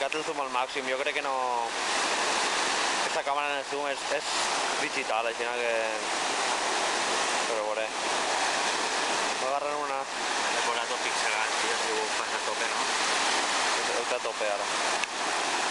ficat el zoom al màxim, jo crec que no... Aquesta càmera en el zoom és digital, així que... Però veuré. Va agarrar una... He posat tot pixelat, tio, si ho fas a tope, no? Està a tope ara.